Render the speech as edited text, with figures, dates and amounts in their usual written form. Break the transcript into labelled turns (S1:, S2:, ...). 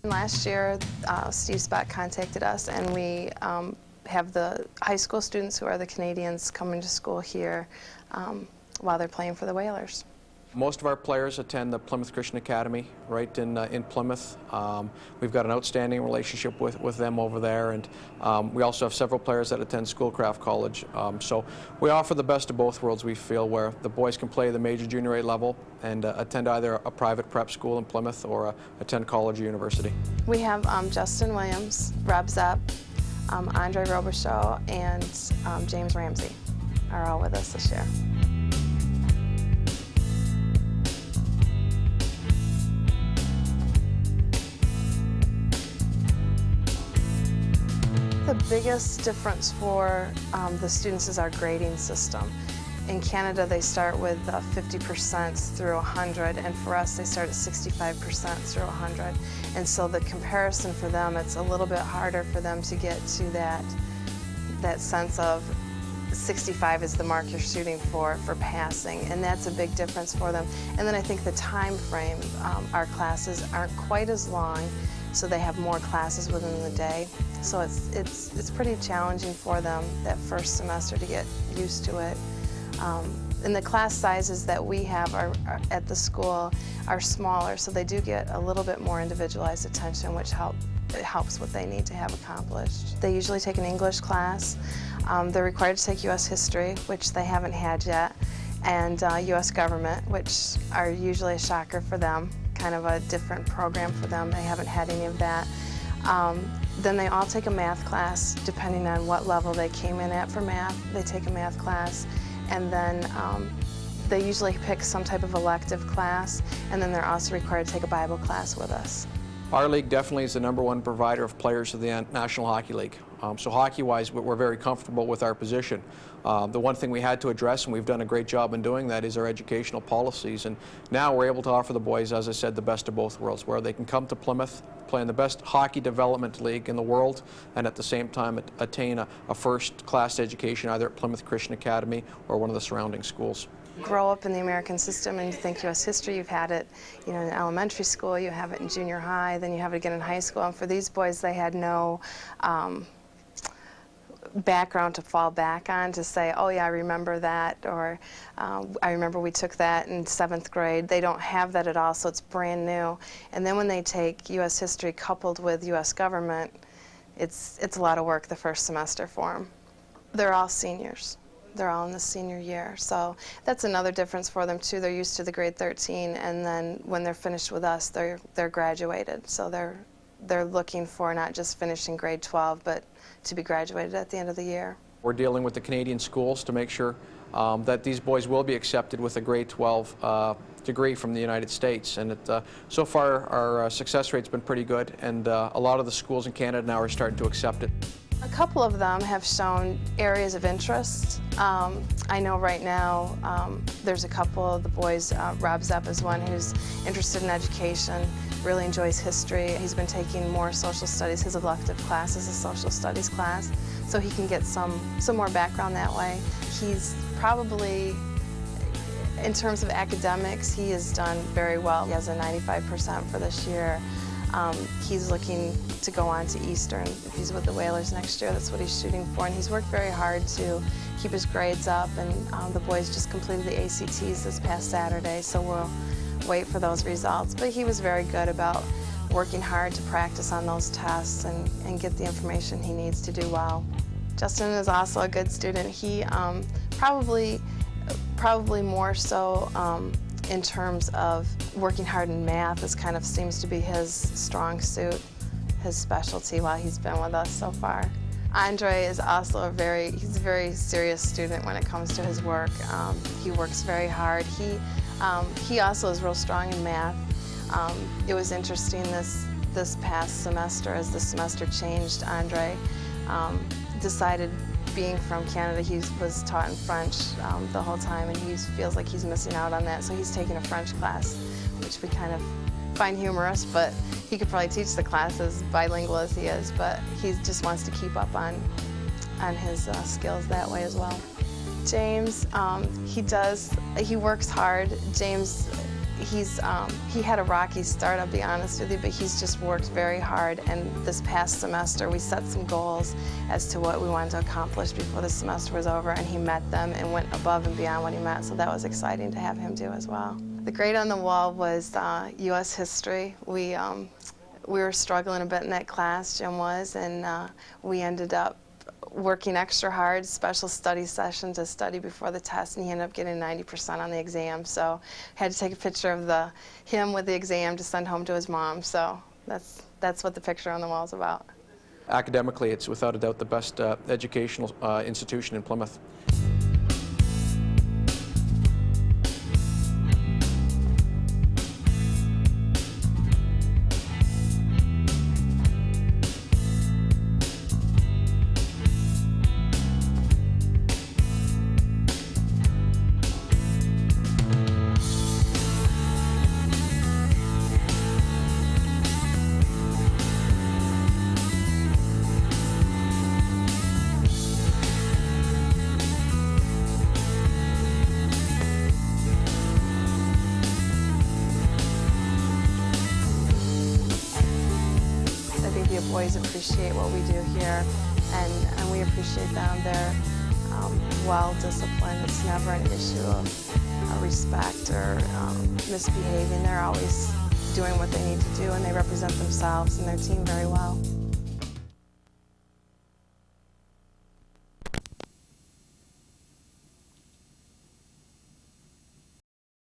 S1: Last year, Steve Spott contacted us, and we have the high school students who are the Canadians coming to school here while they're playing for the Whalers.
S2: Most of our players attend the Plymouth Christian Academy right in Plymouth. We've got an outstanding relationship with them over there, and we also have several players that attend Schoolcraft College. So we offer the best of both worlds, we feel, where the boys can play the major junior A level and attend either a private prep school in Plymouth or attend college or university.
S1: We have Justin Williams, Rob Zepp, Andre Robichaud, and James Ramsey are all with us this year. The biggest difference for the students is our grading system. In Canada, they start with 50% through 100, and for us, they start at 65% through 100. And so the comparison for them, it's a little bit harder for them to get to that sense of 65 is the mark you're shooting for passing, and that's a big difference for them. And then I think the time frame, our classes aren't quite as long, so they have more classes within the day. So it's pretty challenging for them that first semester to get used to it. And the class sizes that we have at the school are smaller, so they do get a little bit more individualized attention, which helps what they need to have accomplished. They usually take an English class. They're required to take U.S. history, which they haven't had yet, and U.S. government, which are usually a shocker for them, kind of a different program for them. They haven't had any of that. Then they all take a math class, depending on what level they came in at for math. They take a math class, and then they usually pick some type of elective class, and then they're also required to take a Bible class with us.
S2: Our league definitely is the #1 provider of players to the National Hockey League. So hockey-wise, we're very comfortable with our position. The one thing we had to address, and we've done a great job in doing that, is our educational policies. And now we're able to offer the boys, as I said, the best of both worlds, where they can come to Plymouth, play in the best hockey development league in the world, and at the same time attain a first-class education either at Plymouth Christian Academy or one of the surrounding schools.
S1: Grow up in the American system and you think U.S. history, you've had it, in elementary school, you have it in junior high, then you have it again in high school. And for these boys, they had no background to fall back on to say, oh yeah, I remember that, or I remember we took that in 7th grade. They don't have that at all, so it's brand new. And then when they take U.S. history coupled with U.S. government, it's a lot of work the first semester for them. They're all seniors. They're all in the senior year, so that's another difference for them too. They're used to the grade 13, and then when they're finished with us, they're graduated. So they're looking for not just finishing grade 12, but to be graduated at the end of the year.
S2: We're dealing with the Canadian schools to make sure that these boys will be accepted with a grade 12 degree from the United States. And so far, our success rate's been pretty good, and a lot of the schools in Canada now are starting to accept it.
S1: A couple of them have shown areas of interest. I know right now there's a couple of the boys, Rob Zepp is one who's interested in education, really enjoys history. He's been taking more social studies. His elective class is a social studies class, so he can get some more background that way. He's probably, in terms of academics, he has done very well. He has a 95% for this year. He's looking to go on to Eastern. If he's with the Whalers next year, that's what he's shooting for. And he's worked very hard to keep his grades up. And the boys just completed the ACTs this past Saturday, so we'll wait for those results. But he was very good about working hard to practice on those tests and get the information he needs to do well. Justin is also a good student. He probably more so in terms of working hard in math. This kind of seems to be his strong suit, his specialty while he's been with us so far. Andre is also he's a very serious student when it comes to his work. He works very hard. He also is real strong in math. It was interesting this past semester, as the semester changed, Andre decided, being from Canada, he was taught in French the whole time, and he feels like he's missing out on that, so he's taking a French class, which we kind of find humorous, but he could probably teach the class as bilingual as he is, but he just wants to keep up on his skills that way as well. James, he works hard. James he had a rocky start, I'll be honest with you, but he's just worked very hard. And this past semester, we set some goals as to what we wanted to accomplish before the semester was over, and he met them and went above and beyond what he met. So that was exciting to have him do as well. The grade on the wall was U.S. history. We were struggling a bit in that class, Jim was, and we ended up working extra hard, special study session to study before the test, and he ended up getting 90% on the exam. So had to take a picture of him with the exam to send home to his mom. So that's what the picture on the wall is about.
S2: Academically, it's without a doubt the best educational institution in Plymouth.
S1: The boys appreciate what we do here, and we appreciate them. They're well-disciplined. It's never an issue of respect or misbehaving. They're always doing what they need to do, and they represent themselves and their team very well.